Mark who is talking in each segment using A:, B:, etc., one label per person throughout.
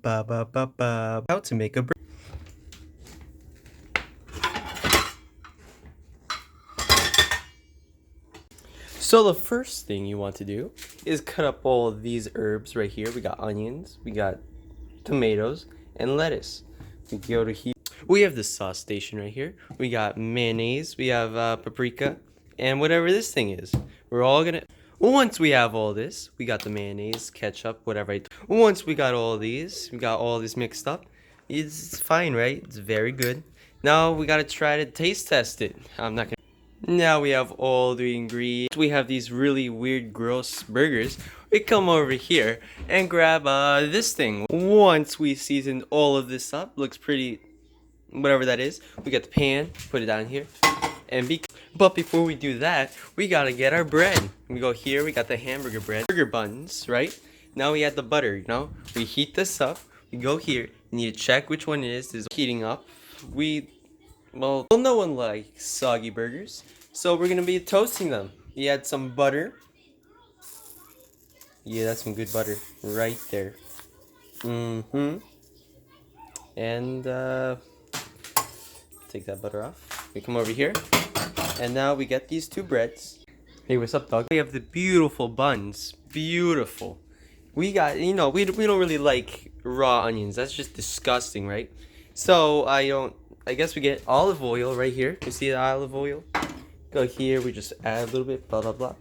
A: Ba ba ba ba. How to make a burger. So the first thing you want to do is cut up all of these herbs right here. We got onions, we got tomatoes, and lettuce. We go to here. We have the sauce station right here. We got mayonnaise, we have paprika, and whatever this thing is. We're all gonna. Once we have all this, we got the mayonnaise, ketchup, whatever. Once we got all these, we got all this mixed up. It's fine, right? It's very good. Now we gotta try to taste test it. I'm not gonna. Now we have all the ingredients. We have these really weird, gross burgers. We come over here and grab this thing. Once we season all of this up, looks pretty, whatever that is. We get the pan, put it down here, and but before we do that, we gotta get our bread. We go here, we got the hamburger bread, burger buns, right? Now we add the butter, you know? We heat this up, we go here, you need to check which one it is. This is heating up. Well, no one likes soggy burgers, so we're gonna be toasting them. You add some butter. Yeah, that's some good butter right there. Mm-hmm. And take that butter off. We come over here, and now we get these two breads. Hey, what's up, dog? We have the beautiful buns. Beautiful. We got, we don't really like raw onions. That's just disgusting, right? So I guess we get olive oil right here. You see the olive oil? Go here, we just add a little bit, blah, blah, blah.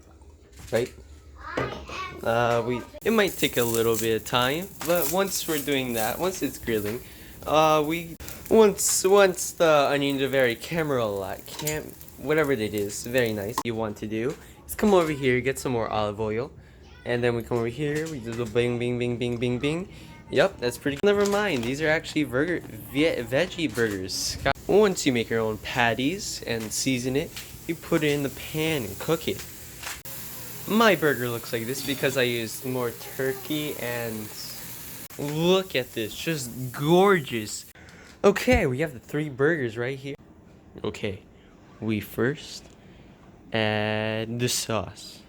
A: Right? It might take a little bit of time, but once we're doing that, once it's grilling, once the onions are very whatever it is, very nice. You want to do is come over here, get some more olive oil, and then we come over here, we do the bing, bing, bing, bing, bing, bing. Yep, that's pretty. Never mind, these are actually veggie burgers. Once you make your own patties and season it, you put it in the pan and cook it. My burger looks like this because I used more turkey, and look at this, just gorgeous. Okay, we have the 3 burgers right here. Okay, we first add the sauce.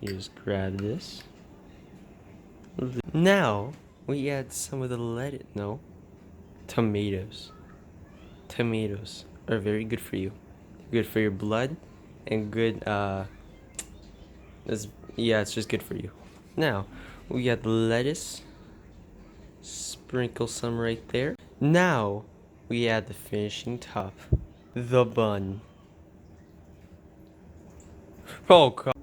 A: You just grab this. Now we add some of the tomatoes. Tomatoes are very good for you. Good for your blood, and good it's just good for you. Now we got lettuce. Sprinkle some right there. Now we add the finishing top, the bun. Oh god.